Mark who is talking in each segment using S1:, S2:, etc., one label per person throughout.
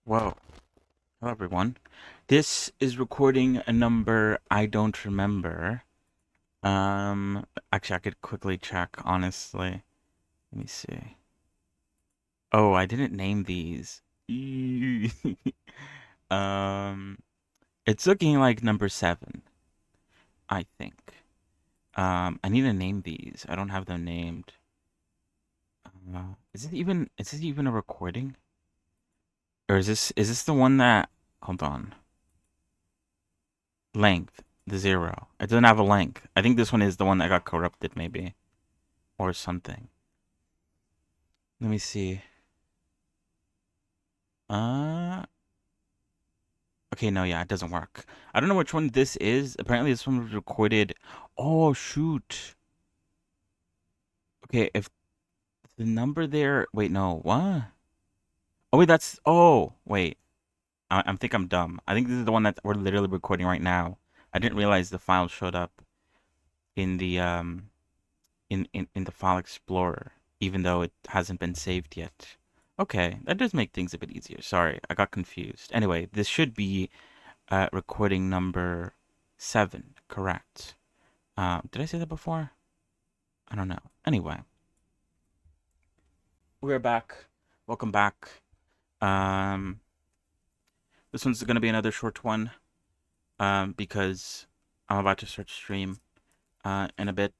S1: Whoa. Hello, everyone. This is recording a number I don't remember. Actually, I could quickly check, honestly. Let me see. Oh, I didn't name these. um, it's looking like number 7, I think. I need to name these. I don't have them named. Is this even a recording? Or is this the one that, hold on. Length, the 0. It doesn't have a length. I think this one is the one that got corrupted, maybe. Or something. Let me see. Uh, okay, no, yeah, it doesn't work. I don't know which one this is. Apparently, this one was recorded. Oh, shoot. Okay, if the number there. Wait, no, what? Oh, wait, that's. Oh, wait. I think I'm dumb. I think this is the one that we're literally recording right now. I didn't realize the file showed up in the in the file explorer, even though it hasn't been saved yet. Okay, that does make things a bit easier. Sorry, I got confused. Anyway, this should be recording number 7, correct? Did I say that before? I don't know. Anyway, we're back. Welcome back. Um, this one's gonna be another short one. Because I'm about to start stream in a bit.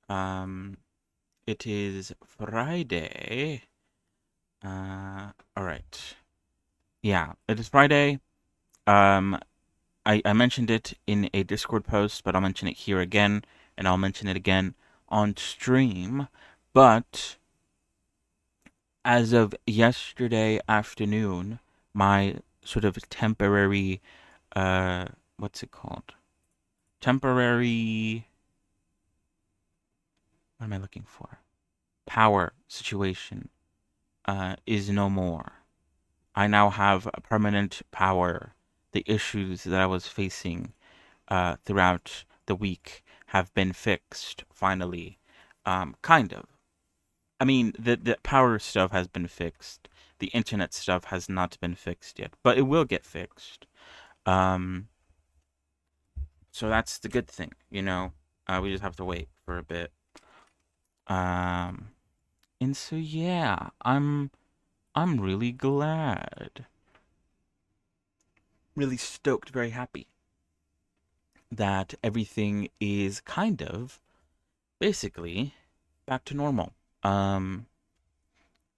S1: Um, it is Friday. All right. Yeah, it is Friday. Um, I mentioned it in a Discord post, but I'll mention it here again, and I'll mention it again on stream. But as of yesterday afternoon, my sort of temporary, uh, what's it called? Temporary, what am I looking for? Power situation, is no more. I now have a permanent power. The issues that I was facing throughout the week have been fixed finally. Kind of. I mean, the power stuff has been fixed. The internet stuff has not been fixed yet, but it will get fixed. Um, so that's the good thing, you know. We just have to wait for a bit. Um, and so yeah, I'm really glad, really stoked, very happy that everything is kind of basically back to normal. Um,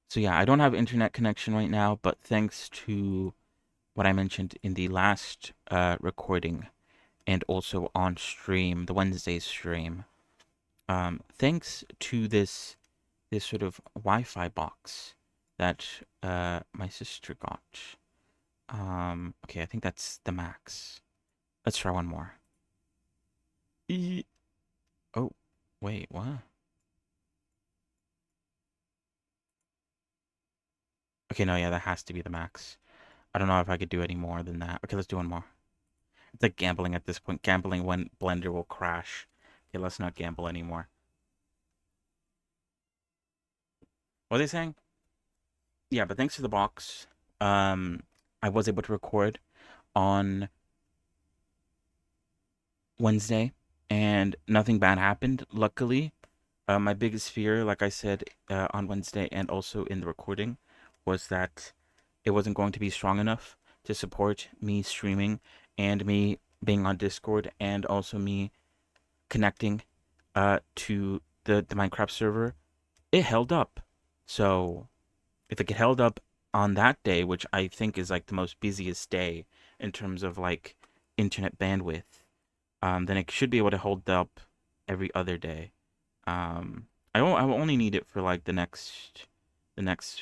S1: so yeah, I don't have internet connection right now, but thanks to what I mentioned in the last recording and also on stream, the Wednesday stream, thanks to this sort of Wi-Fi box that my sister got. Okay, I think that's the max. Let's try one more. E- oh, wait, what? Okay, no, yeah, that has to be the max. I don't know if I could do any more than that. Okay, let's do one more. It's like gambling at this point. Gambling when Blender will crash. Okay, let's not gamble anymore. What are they saying? Yeah, but thanks to the box, um, I was able to record on Wednesday, and nothing bad happened. Luckily, my biggest fear, like I said on Wednesday and also in the recording, was that it wasn't going to be strong enough to support me streaming and me being on Discord and also me connecting to the Minecraft server. It held up. So if it held up on that day, which I think is like the most busiest day in terms of like internet bandwidth, then it should be able to hold up every other day. I will only need it for like the next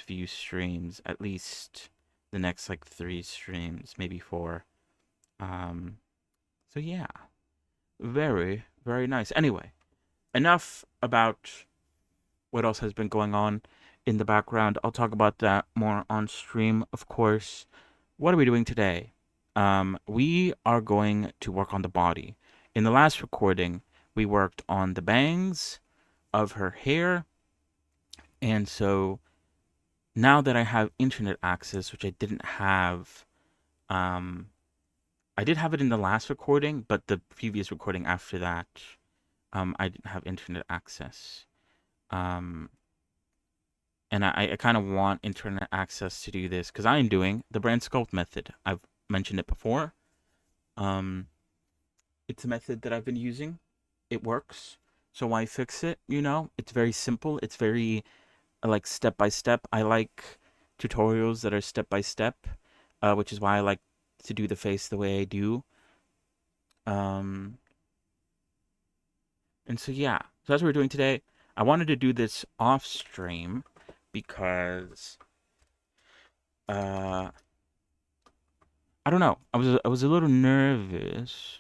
S1: few streams, at least the next like 3 streams, maybe 4. Um, so yeah, very very nice. Anyway, enough about what else has been going on in the background. I'll talk about that more on stream, of course. What are we doing today? We are going to work on the body. In the last recording, we worked on the bangs of her hair, and so now that I have internet access, which I didn't have, um, I did have it in the last recording, but the previous recording after that, I didn't have internet access. Um, and I kind of want internet access to do this because I am doing the brand sculpt method. I've mentioned it before. Um, it's a method that I've been using. It works. So why fix it? It's very simple. It's very like step by step. I like tutorials that are step by step, which is why I like to do the face the way I do. Um, and so yeah, so that's what we're doing today. I wanted to do this off stream because uh, I don't know. I was a little nervous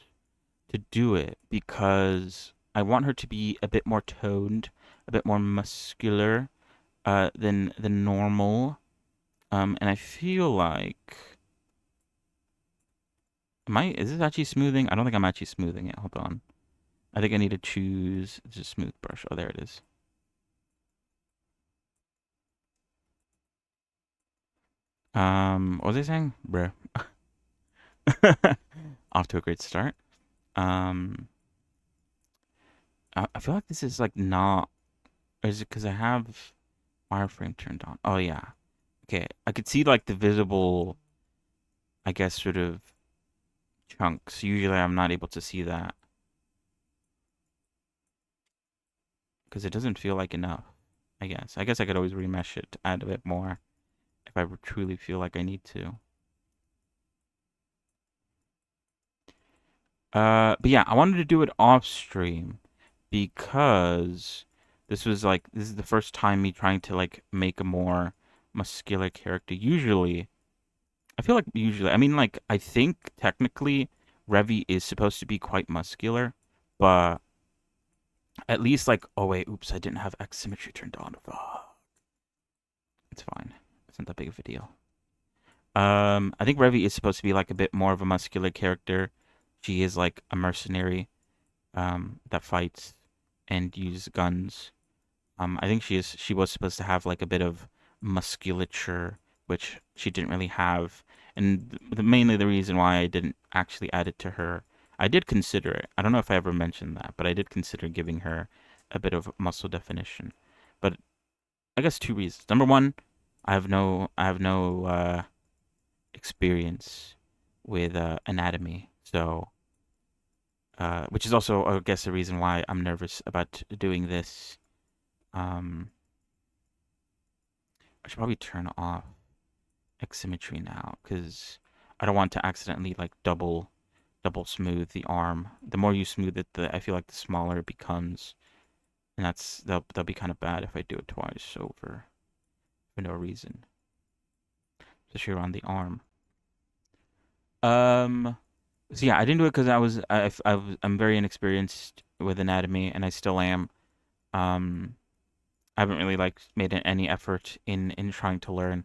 S1: to do it because I want her to be a bit more toned, a bit more muscular than normal. And I feel like is this actually smoothing? I don't think I'm actually smoothing it. Hold on. I think I need to choose just smooth brush. Oh, there it is. What was I saying? Bruh. Off to a great start. Um, I feel like this is like not. Or is it because I have wireframe turned on? Oh yeah. Okay, I could see like the visible, I guess, sort of chunks. Usually, I'm not able to see that because it doesn't feel like enough. I guess I could always remesh it to add a bit more if I truly feel like I need to. But yeah, I wanted to do it off stream because this is the first time me trying to like make a more muscular character. I mean like I think technically Revi is supposed to be quite muscular, but at least like oh wait, oops, I didn't have X symmetry turned on. Fuck. It's fine. It's not that big of a deal. I think Revi is supposed to be like a bit more of a muscular character. She is like a mercenary that fights and uses guns. I think she was supposed to have like a bit of musculature, which she didn't really have, and mainly the reason why I didn't actually add it to her, I did consider it. I don't know if I ever mentioned that, but I did consider giving her a bit of muscle definition. But I guess two reasons. Number one, I have no experience with anatomy, so which is also, I guess, the reason why I'm nervous about doing this. Um, I should probably turn off X symmetry now because I don't want to accidentally like double smooth the arm. The more you smooth it, I feel like the smaller it becomes, and that'll be kind of bad if I do it twice over for no reason, especially around the arm. Um, so yeah, I didn't do it because I'm very inexperienced with anatomy, and I still am. Um, I haven't really like made any effort in trying to learn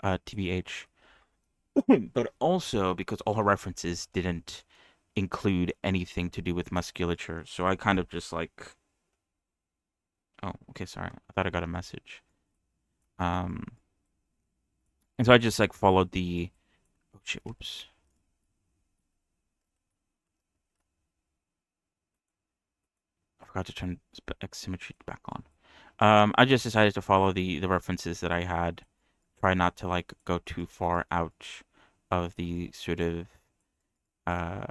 S1: TBH, but also because all her references didn't include anything to do with musculature. So I kind of just like, oh, okay, sorry. I thought I got a message. Um, and so I just like followed oh shit, whoops. I forgot to turn X symmetry back on. I just decided to follow the references that I had. Try not to like go too far out of the uh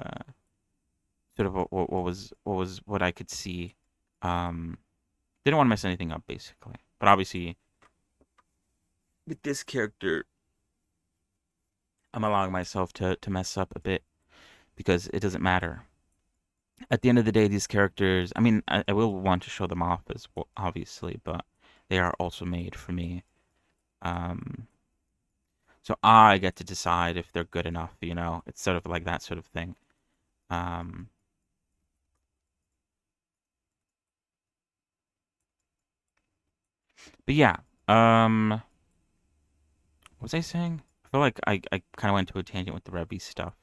S1: sort of what I could see. Um, didn't want to mess anything up basically. But obviously with this character, I'm allowing myself to mess up a bit because it doesn't matter. At the end of the day, these characters, I mean, I will want to show them off as well, obviously, but they are also made for me. Um, so I get to decide if they're good enough, you know? It's sort of like that sort of thing. Um, but yeah, what was I saying? I feel like I kind of went to a tangent with the Rebby stuff.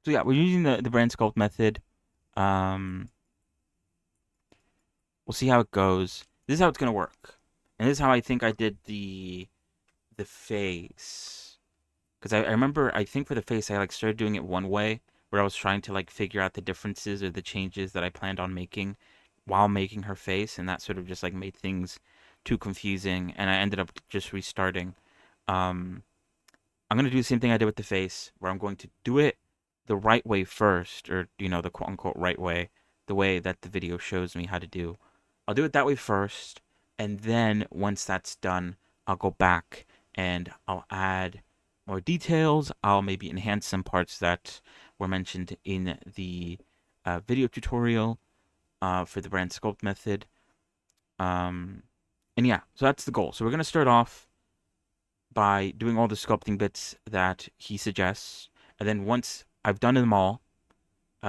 S1: So yeah, we're using the brand sculpt method. Um, we'll see how it goes. This is how it's gonna work. And this is how I think I did the face. Because I remember, I think for the face, I like started doing it one way, where I was trying to like figure out the differences or the changes that I planned on making while making her face, and that sort of just like made things too confusing, and I ended up just restarting. Um, I'm gonna do the same thing I did with the face, where I'm going to do it the right way first, or the quote unquote right way, the way that the video shows me how to do. I'll do it that way first, and then once that's done, I'll go back and I'll add more details. I'll maybe enhance some parts that were mentioned in the video tutorial for the brand sculpt method. Um, and yeah, so that's the goal. So we're gonna start off by doing all the sculpting bits that he suggests. And then once I've done them all,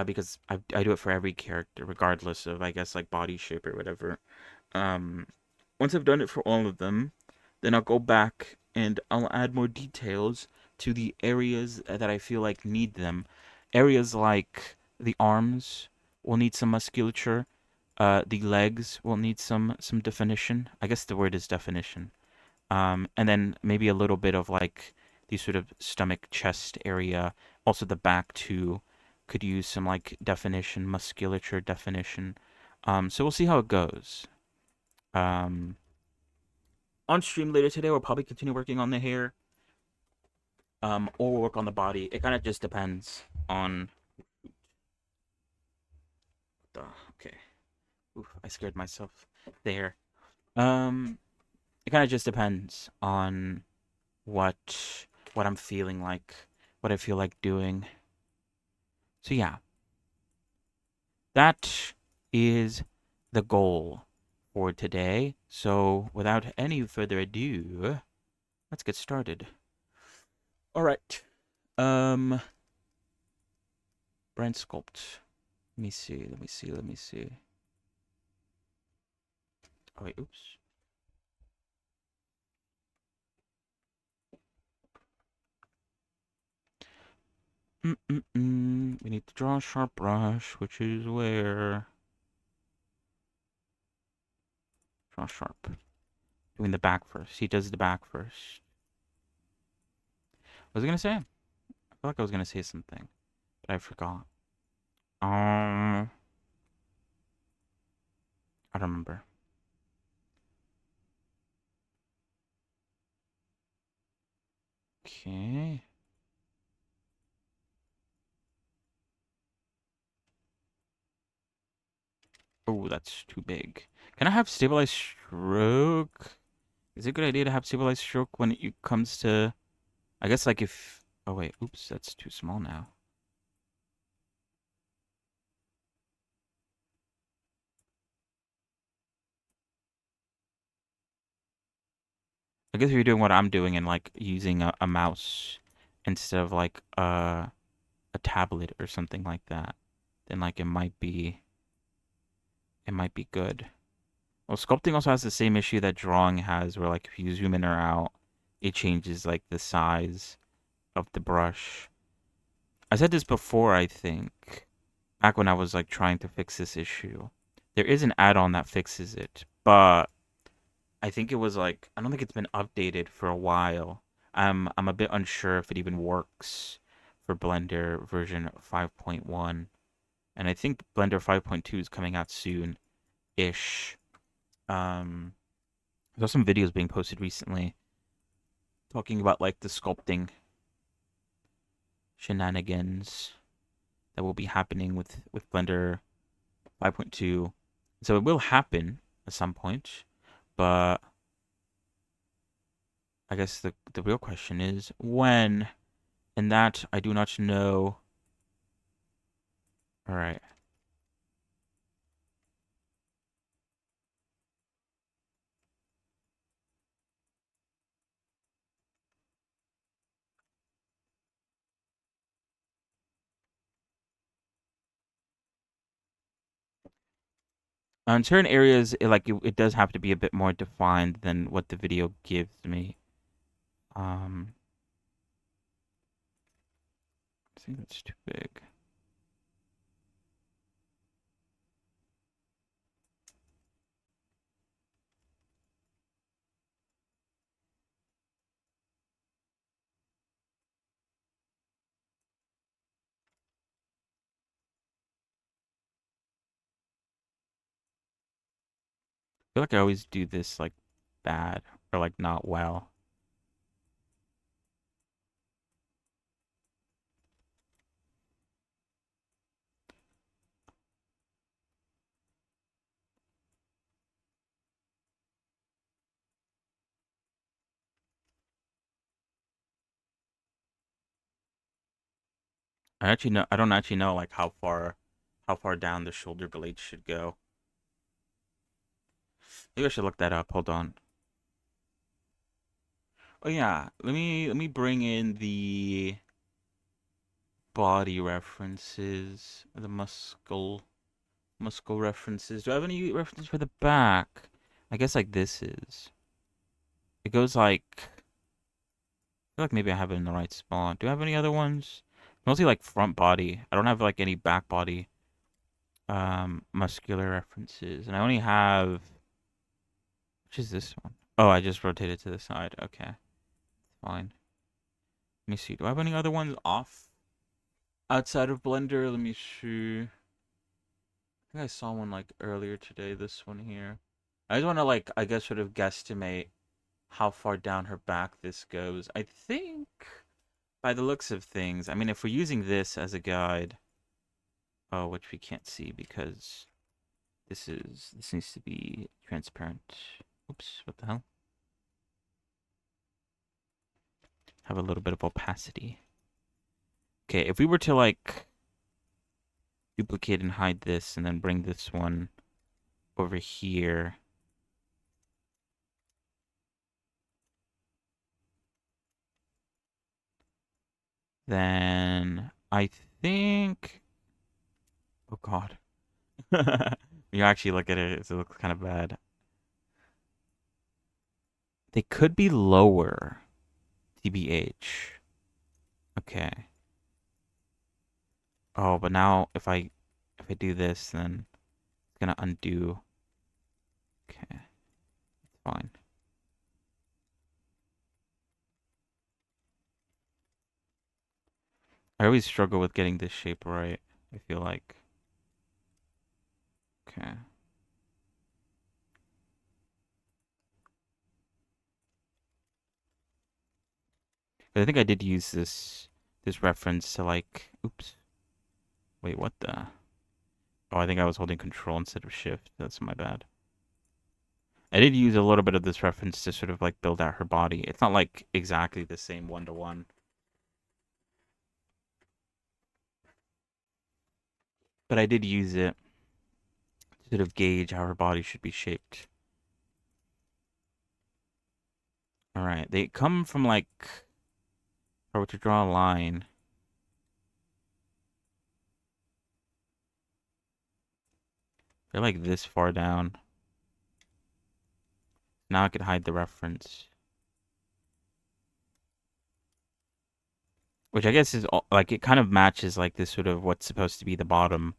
S1: because I do it for every character, regardless of, I guess, like body shape or whatever. Um, Once I've done it for all of them, then I'll go back and I'll add more details to the areas that I feel like need them. Areas like the arms will need some musculature. The legs will need some definition. I guess the word is definition. And then maybe a little bit of like the sort of stomach, chest area. Also, the back too could use some like definition, musculature definition. So we'll see how it goes. Um, on stream later today, we'll probably continue working on the hair, or we'll work on the body. It kind of just depends on the. Okay, oof, I scared myself there. Um, it kind of just depends on what I'm feeling like, what I feel like doing. So yeah, that is the goal for today. So without any further ado, let's get started. All right. Um, Brand sculpt. Let me see. Let me see. Let me see. Oh wait. Oops. We need to draw a sharp brush, which is where draw sharp. Doing the back first. He does the back first. What was I gonna say? I feel like I was gonna say something, but I forgot. I don't remember. Okay. Oh, that's too big. Can I have stabilized stroke? Is it a good idea to have stabilized stroke when it comes to... I guess like if... Oh wait, oops, that's too small now. I guess if you're doing what I'm doing and like using a mouse instead of like a tablet or something like that, then like it might be good. Well, sculpting also has the same issue that drawing has, where like if you zoom in or out, it changes like the size of the brush. I said this before, I think, back when I was like trying to fix this issue. There is an add-on that fixes it, but I think it was like I don't think it's been updated for a while. I'm a bit unsure if it even works for Blender version 5.1, and I think Blender 5.2 is coming out soon ish. Um, there's some videos being posted recently talking about like the sculpting shenanigans that will be happening with Blender 5.2. So it will happen at some point, but I guess the real question is when, and that I do not know. All right. In certain areas, it does have to be a bit more defined than what the video gives me. Um, I think that's too big. feel like I always do this like bad or like not well. I don't actually know like how far down the shoulder blade should go. Maybe I should look that up. Hold on. Oh yeah, let me bring in the body references, the muscle references. Do I have any references for the back? I guess like this is. It goes like I feel like maybe I have it in the right spot. Do I have any other ones? Mostly like front body. I don't have like any back body muscular references. And I only have which is this one? Oh, I just rotated to the side. Okay. Fine. Let me see. Do I have any other ones off outside of Blender? Let me see. I think I saw one like earlier today, this one here. I just want to like I guess sort of guesstimate how far down her back this goes. I think by the looks of things, I mean if we're using this as a guide, oh, which we can't see because this needs to be transparent. Oops, what the hell? Have a little bit of opacity. Okay, if we were to like duplicate and hide this and then bring this one over here, then I think oh god. You actually look at it, it looks kind of bad. They could be lower, TBH. Okay. Oh, but now if I do this, then it's gonna undo. Okay, fine. I always struggle with getting this shape right. I feel like. Okay. But I think I did use this reference to like. Oops. Wait, what the? Oh, I think I was holding control instead of shift. That's my bad. I did use a little bit of this reference to sort of like build out her body. It's not like exactly the same one to one, but I did use it to sort of gauge how her body should be shaped. All right, they come from like, if I were to draw a line, they're like this far down. Now I could hide the reference, which I guess is like it kind of matches like this sort of what's supposed to be the bottom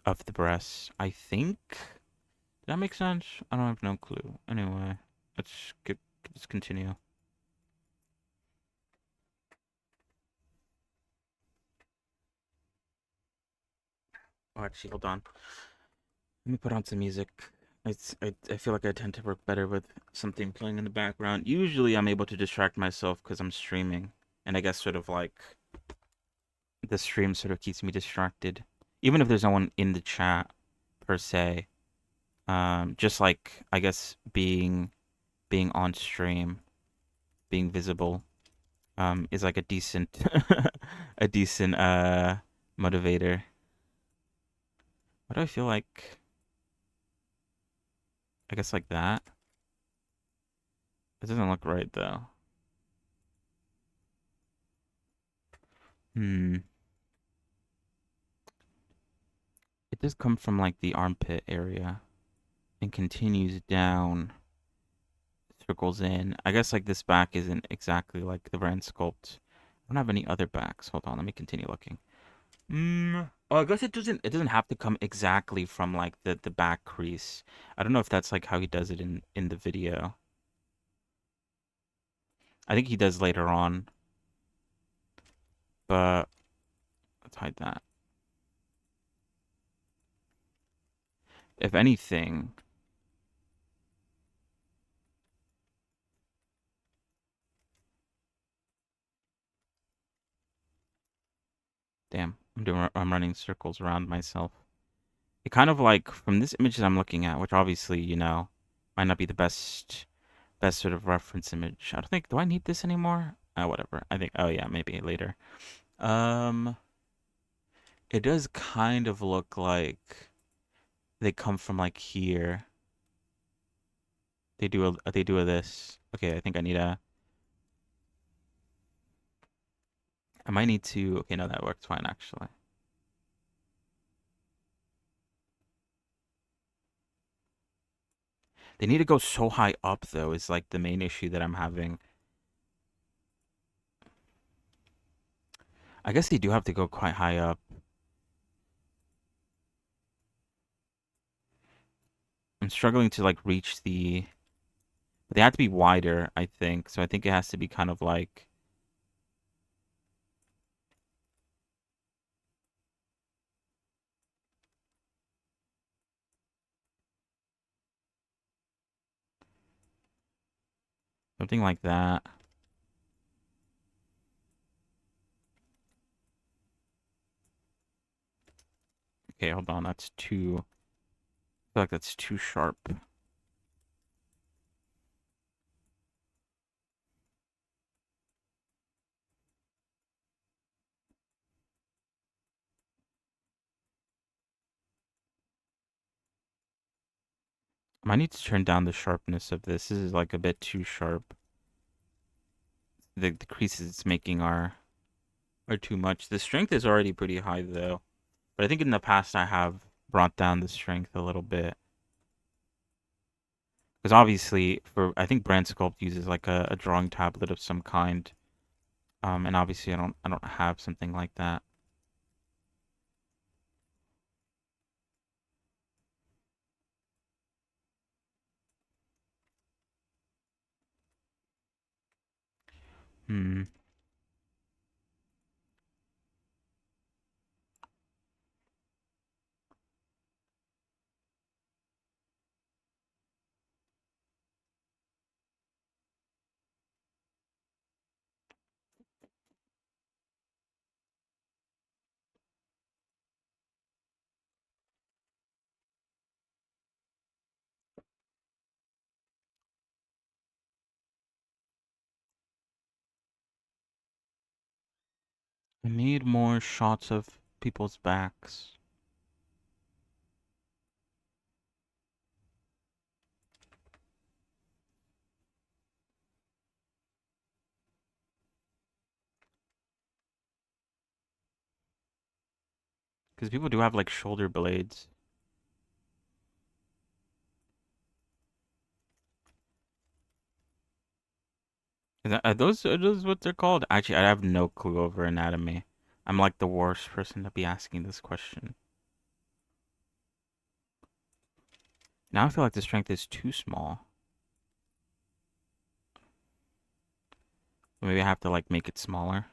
S1: of the breast. I think. Does that make sense? I don't have no clue. Anyway, let's continue. Oh, actually, hold on. Let me put on some music. I feel like I tend to work better with something playing in the background. Usually, I'm able to distract myself because I'm streaming, and I guess sort of like the stream sort of keeps me distracted, even if there's no one in the chat per se. Just like I guess being on stream, being visible, is like a decent a decent motivator. What do I feel like? I guess like that. It doesn't look right though. Hmm. It does come from like the armpit area and continues down, circles in. I guess like this back isn't exactly like the brand sculpt. I don't have any other backs. Hold on, let me continue looking. Oh, I guess it doesn't have to come exactly from like the back crease. I don't know if that's like how he does it in the video. I think he does later on, but let's hide that. If anything, Damn, I'm running circles around myself. It kind of like from this image that I'm looking at, which obviously, might not be the best sort of reference image. I don't think, do I need this anymore? Whatever. I think, oh yeah, maybe later. Um, it does kind of look like they come from like here. They do a this. Okay, I think I might need to, okay, no, that works fine actually. They need to go so high up though, is like the main issue that I'm having. I guess they do have to go quite high up. I'm struggling to like reach but they have to be wider, I think. So I think it has to be kind of like, something like that. Okay, hold on. I feel like that's too sharp. I might need to turn down the sharpness of this. This is like a bit too sharp. The creases it's making are too much. The strength is already pretty high though. But I think in the past I have brought down the strength a little bit. Because obviously for I think Brand Sculpt uses like a drawing tablet of some kind. And obviously I don't have something like that. Hmm. I need more shots of people's backs. Because people do have like shoulder blades. Are those what they're called? Actually, I have no clue over anatomy. I'm like the worst person to be asking this question. Now I feel like the strength is too small. Maybe I have to like make it smaller.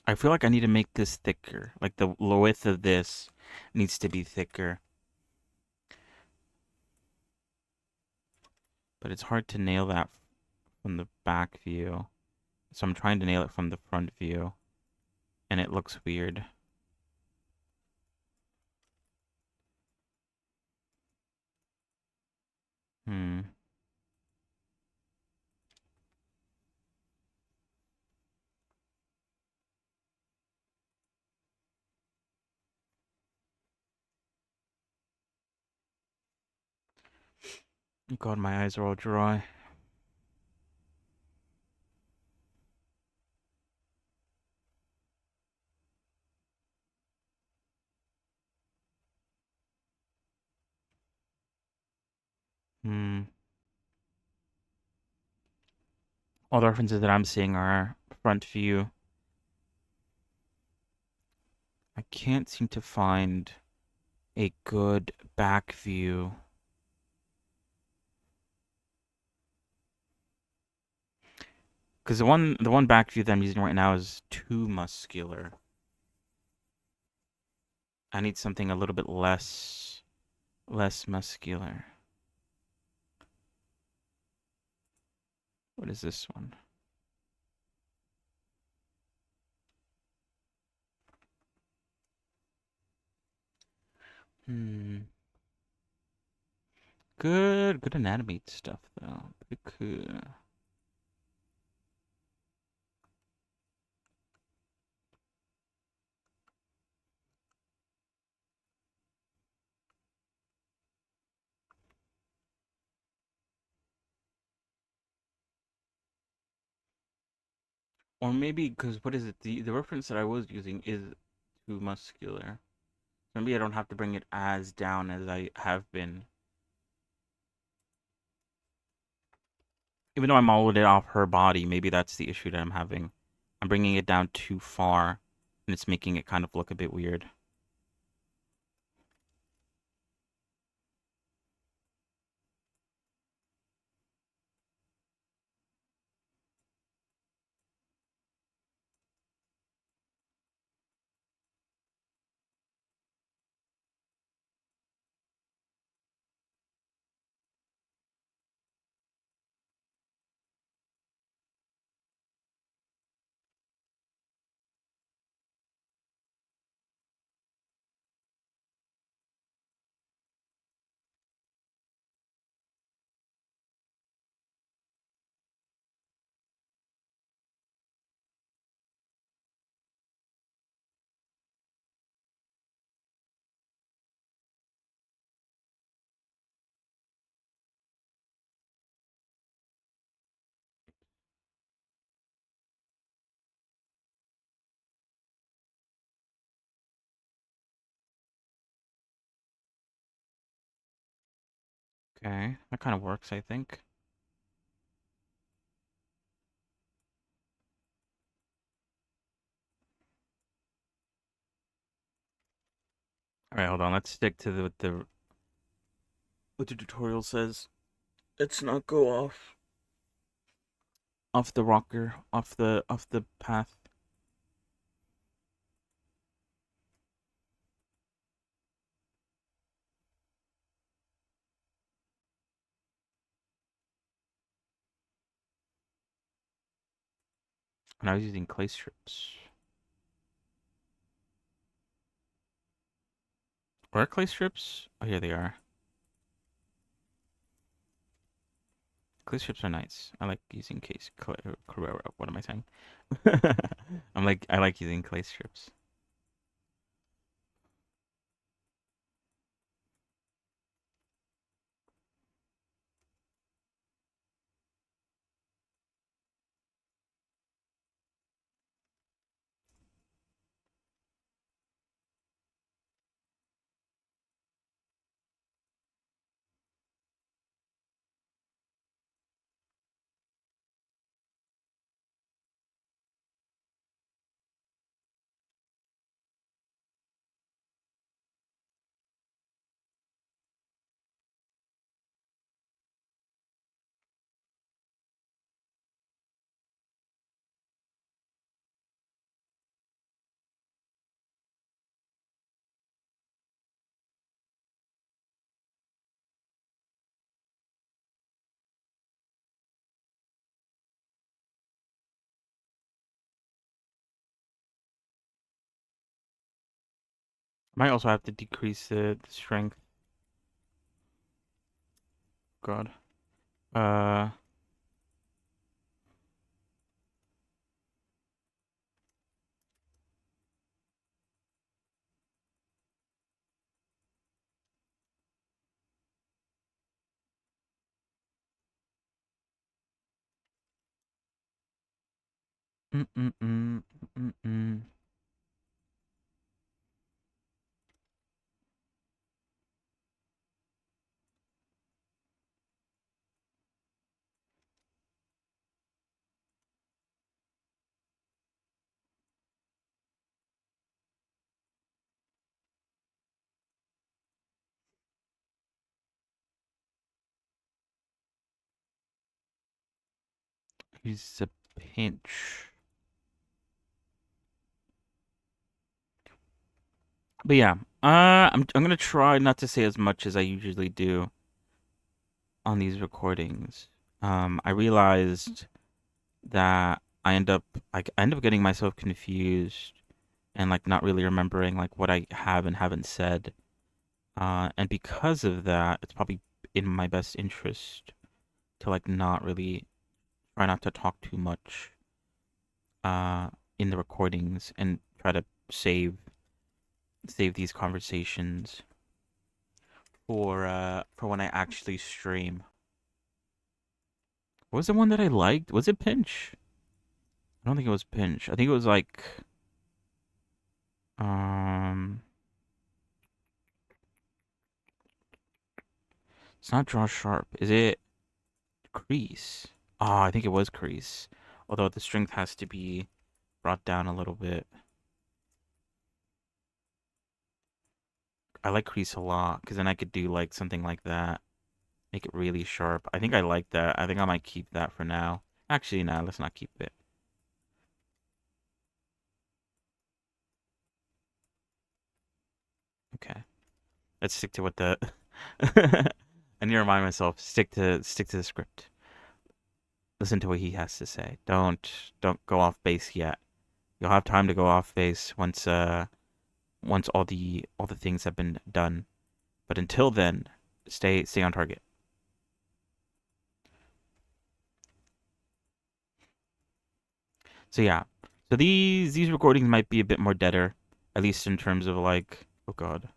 S1: I feel like I need to make this thicker. Like the width of this needs to be thicker. But it's hard to nail that from the back view. So I'm trying to nail it from the front view. And it looks weird. Hmm. God, my eyes are all dry. Hmm. All the references that I'm seeing are front view. I can't seem to find a good back view. Because the one back view that I'm using right now is too muscular. I need something a little bit less. less muscular. What is this one? Hmm. Good anatomy stuff though. Pretty cool. Or maybe because what is it? The reference that I was using is too muscular. Maybe I don't have to bring it as down as I have been. Even though I modeled it off her body, maybe that's the issue that I'm having. I'm bringing it down too far, and it's making it kind of look a bit weird. Okay, that kind of works, I think. All right, hold on. Let's stick to the what the tutorial says. Let's not go off the rocker, off the path. And I was using clay strips. Where are clay strips? Oh, here they are. Clay strips are nice. I like using case Carrera. What am I saying? I like using clay strips. Might also have to decrease the strength. God. Uh. Mm mm mm mm mm. He's a pinch. But yeah, I'm gonna try not to say as much as I usually do on these recordings. I realized that I end up getting myself confused and like not really remembering like what I have and haven't said. And because of that, it's probably in my best interest to like not really try not to talk too much uh in the recordings and try to save save these conversations for when I actually stream. What was the one that I liked? Was it Pinch? I don't think it was Pinch. I think it was like um it's not Draw Sharp. Is it Crease? Oh, I think it was Crease. Although the strength has to be brought down a little bit. I like Crease a lot because then I could do like something like that. Make it really sharp. I think I like that. I think I might keep that for now. Actually, no, let's not keep it. Okay. Let's stick to what the I need to remind myself, stick to the script. Listen to what he has to say. Don't go off base yet. You'll have time to go off base once all the things have been done. But until then, stay on target. So yeah. So these recordings might be a bit more deader, at least in terms of like oh god.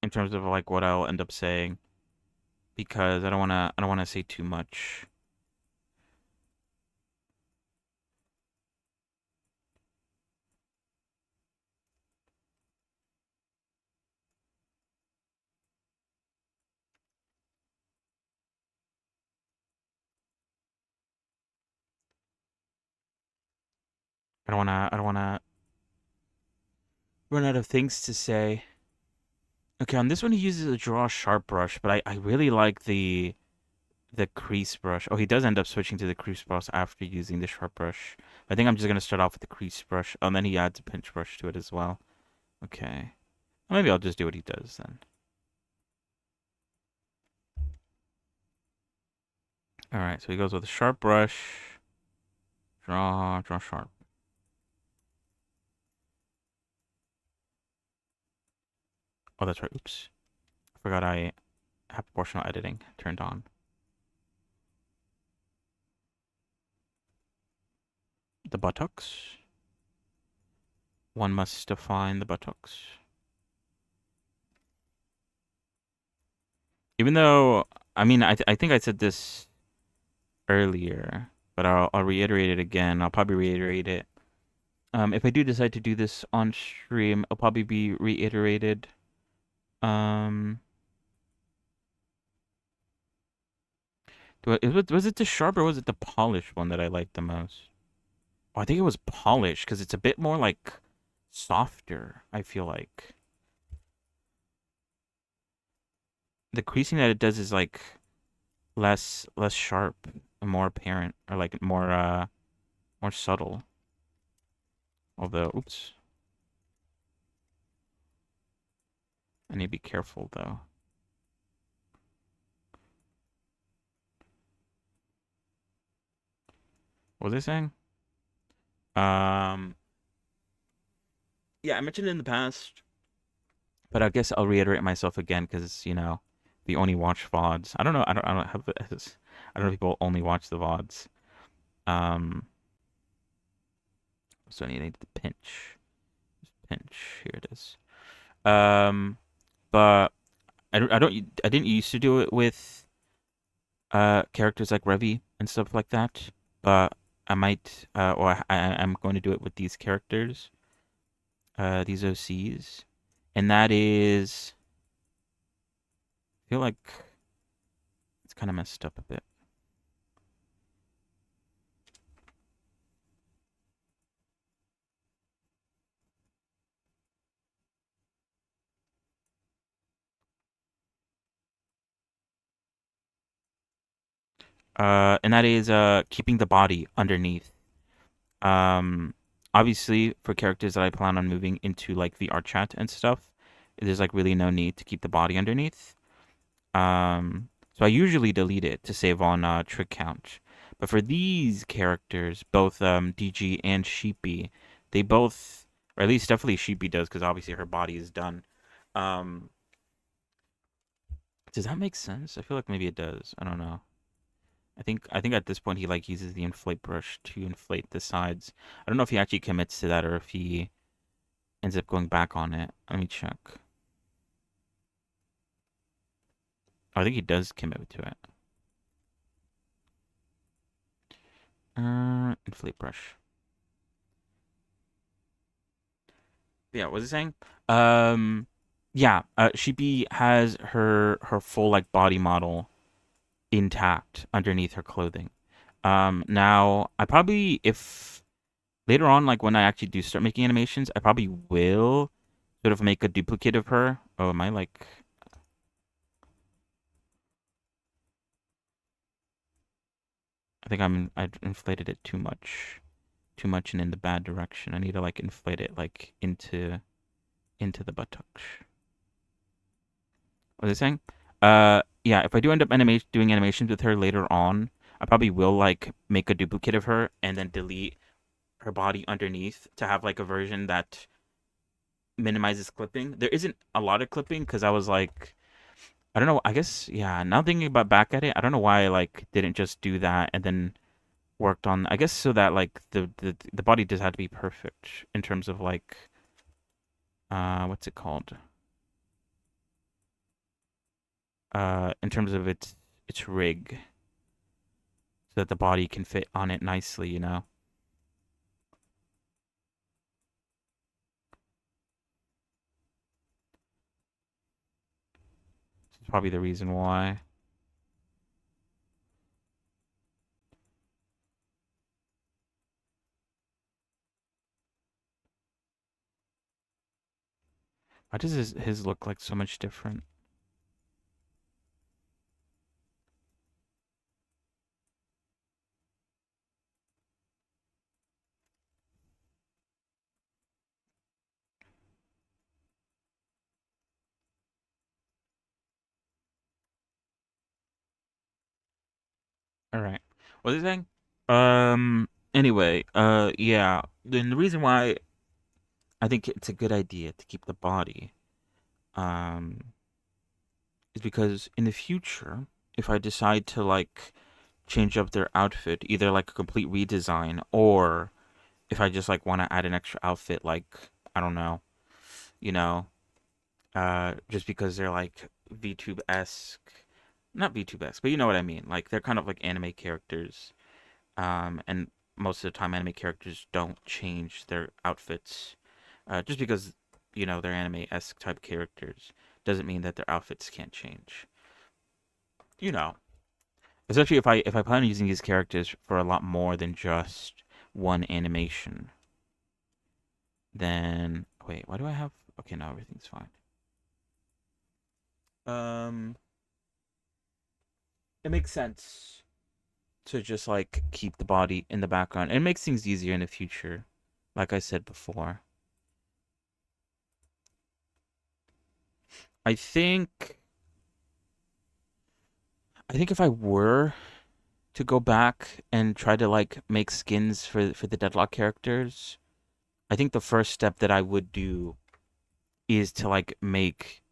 S1: In terms of like what I'll end up saying. Because I don't wanna say too much. I don't wanna run out of things to say. Okay, on this one he uses a draw sharp brush, but I really like the crease brush. Oh, he does end up switching to the crease brush after using the sharp brush. I think I'm just gonna start off with the crease brush. Oh, and then he adds a pinch brush to it as well. Okay. Well, maybe I'll just do what he does then. Alright, so he goes with a sharp brush. Draw sharp. Oh, that's right. Oops. I forgot I have proportional editing turned on. The buttocks. One must define the buttocks. Even though, I mean, I think I said this earlier, but I'll reiterate it again. I'll probably reiterate it. If I do decide to do this on stream, it'll probably be reiterated. Um, was it the sharp or was it the polished one that I liked the most? Oh, I think it was polished because it's a bit more like softer. I feel like the creasing that it does is like less sharp and more apparent, or like more subtle. Although, oops, I need to be careful though. What was I saying? Um, yeah, I mentioned it in the past, but I guess I'll reiterate myself again because we only watch VODs. I don't have I don't know if people only watch the VODs. Um, so I need the pinch. Here it is. Um, but I didn't used to do it with characters like Revi and stuff like that, but I might I'm going to do it with these characters, these OCs, and that is I feel like it's kind of messed up a bit. And that is keeping the body underneath. Um, Obviously for characters that I plan on moving into like VR chat and stuff, there's like really no need to keep the body underneath. So I usually delete it to save on trick count. But for these characters, both DG and Sheepy, they both, or at least definitely Sheepy does, because obviously her body is done. Um, does that make sense? I feel like maybe it does. I don't know. I think at this point he like uses the inflate brush to inflate the sides. I don't know if he actually commits to that or if he ends up going back on it. Let me check. Oh, I think he does commit to it. Inflate brush. Yeah, what was I saying? Um, yeah, Sheepy has her full like body model intact underneath her clothing. Now I probably if later on like when I actually do start making animations, I probably will sort of make a duplicate of her. Oh, am I like? I think I inflated it too much and in the bad direction. I need to like inflate it like into the buttocks. What was I saying? Yeah, if I do end up doing animations with her later on, I probably will like make a duplicate of her and then delete her body underneath to have like a version that minimizes clipping. There isn't a lot of clipping because I was like, I don't know. I guess yeah. Now thinking about back at it, I don't know why I like didn't just do that and then worked on. I guess so that like the body just had to be perfect in terms of like what's it called? In terms of its rig, so that the body can fit on it nicely. You know. That's probably the reason why. Why does his look like so much different? All right. What was I saying? Anyway. Yeah. Then the reason why I think it's a good idea to keep the body, um, is because in the future, if I decide to like change up their outfit, either like a complete redesign, or if I just like want to add an extra outfit, like I don't know, you know, just because they're like VTube esque, not VTube esque, but you know what I mean. Like they're kind of like anime characters. And most of the time, anime characters don't change their outfits. Just because they're anime esque type characters doesn't mean that their outfits can't change. You know, especially if I plan on using these characters for a lot more than just one animation, then wait, why do I have? Okay, now everything's fine. Um, it makes sense to just like keep the body in the background. It makes things easier in the future, like I said before. I think I think if I were to go back and try to like make skins for the Deadlock characters, I think the first step that I would do is to like make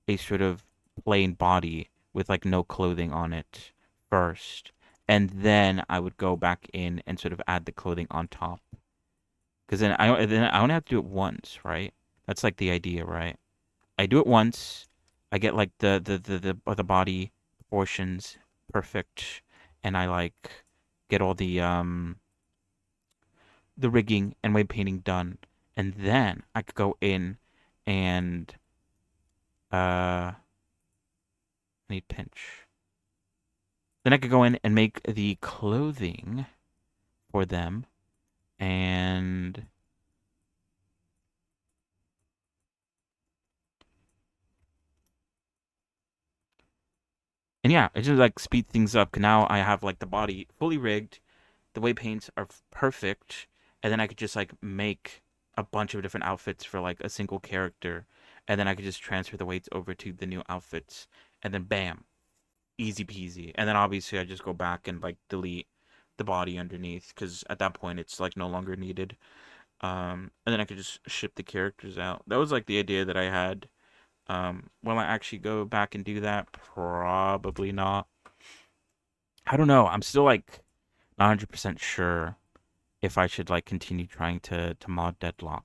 S1: a sort of plain body with like no clothing on it first, and then I would go back in and sort of add the clothing on top. Because then I only have to do it once, right? That's like the idea, right? I do it once, I get like the body proportions perfect, and I like get all the rigging and weight painting done, and then I could go in and I need pinch. Then I could go in and make the clothing for them, and And yeah, it just like speed things up. 'Cause now I have like the body fully rigged, the weight paints are perfect, and then I could just like make a bunch of different outfits for like a single character, and then I could just transfer the weights over to the new outfits, and then bam, easy peasy. And then obviously I just go back and like delete the body underneath because at that point it's like no longer needed. And then I could just ship the characters out. That was like the idea that I had. Will I actually go back and do that? Probably not. I don't know. I'm still like 100% sure if I should like continue trying to mod Deadlock.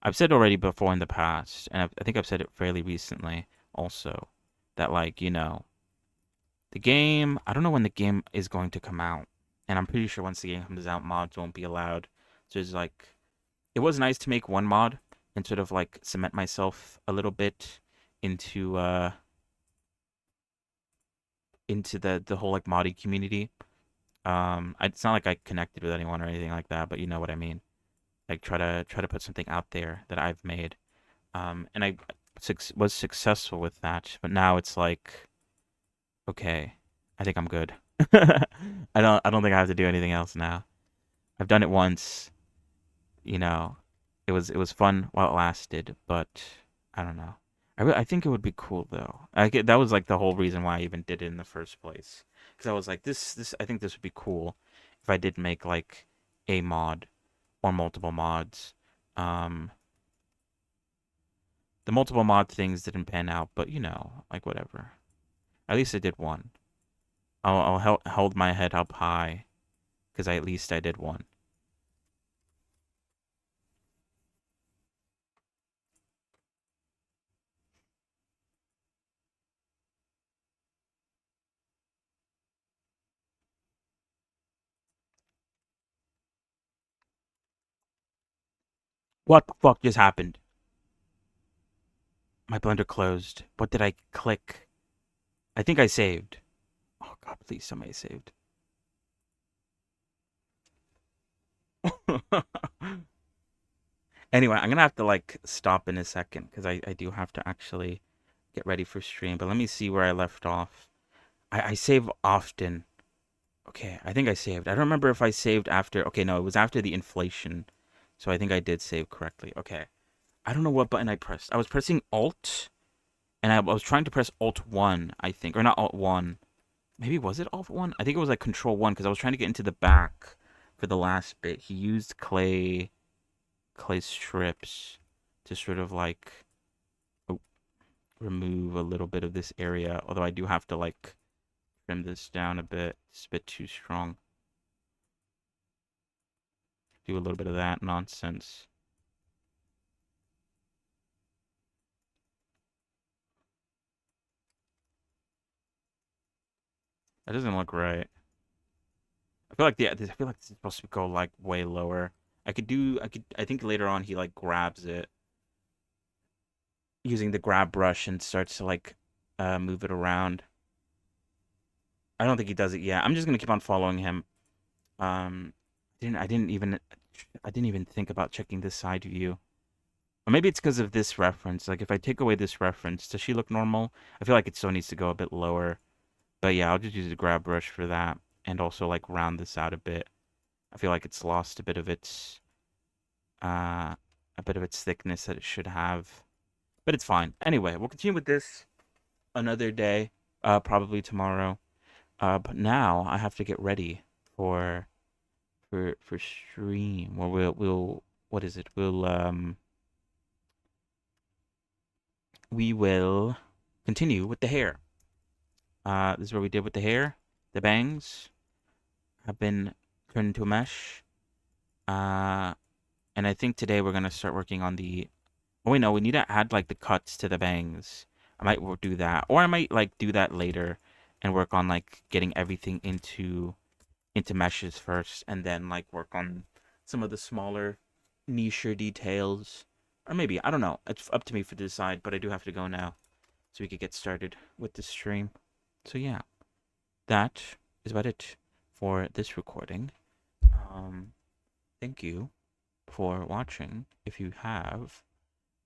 S1: I've said already before in the past, and I think I've said it fairly recently also, that like the game. I don't know when the game is going to come out, and I'm pretty sure once the game comes out, mods won't be allowed. So it's like it was nice to make one mod and sort of like cement myself a little bit into into the whole like modding community. It's not like I connected with anyone or anything like that, but you know what I mean. Like try to put something out there that I've made. And I was successful with that, but now it's like, okay, I think I'm good. I don't think I have to do anything else now. I've done it once, you know. It was fun while it lasted, but I don't know. I think it would be cool though. That was like the whole reason why I even did it in the first place. Because I was like, this I think this would be cool if I did make like a mod or multiple mods. Um, the multiple mod things didn't pan out, but like whatever. At least I did one. I'll hold my head up high because at least I did one. What the fuck just happened? My blender closed. What did I click? I think I saved. Oh god, please somebody saved. Anyway, I'm gonna have to like stop in a second because I do have to actually get ready for stream. But let me see where I left off. I save often. Okay, I think I saved. I don't remember if I saved after. Okay, no, it was after the inflation. So I think I did save correctly. Okay. I don't know what button I pressed. I was pressing Alt, and I was trying to press Alt 1, I think. Or not Alt 1. Maybe was it Alt 1? I think it was like Control 1 because I was trying to get into the back for the last bit. He used clay strips to sort of like oh, remove a little bit of this area. Although I do have to like trim this down a bit. It's a bit too strong. Do a little bit of that nonsense. That doesn't look right. I feel like this is supposed to go like way lower. I think later on he like grabs it using the grab brush and starts to like move it around. I don't think he does it yet. I'm just gonna keep on following him. Um, didn't I didn't even I didn't even think about checking this side view. Or maybe it's because of this reference. Like if I take away this reference, does she look normal? I feel like it still needs to go a bit lower. But yeah, I'll just use the grab brush for that and also like round this out a bit. I feel like it's lost uh a bit of its thickness that it should have. But it's fine. Anyway, we'll continue with this another day, probably tomorrow. But now I have to get ready for for stream. Or we'll what is it? We will continue with the hair. This is what we did with the hair. The bangs have been turned into a mesh. Uh, and I think today we're gonna start working on the. Oh wait, no, we need to add like the cuts to the bangs. I might do that, or I might like do that later and work on like getting everything into meshes first, and then like work on some of the smaller niche details. Or maybe I don't know. It's up to me for to decide. But I do have to go now, so we could get started with the stream. So yeah, that is about it for this recording. Thank you for watching. If you have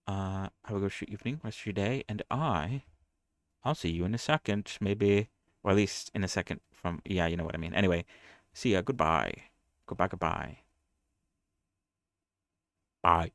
S1: a good evening, rest of your day, and I'll see you in a second. Maybe or at least in a second from, yeah, you know what I mean. Anyway, see ya. Goodbye. Goodbye. Goodbye. Bye.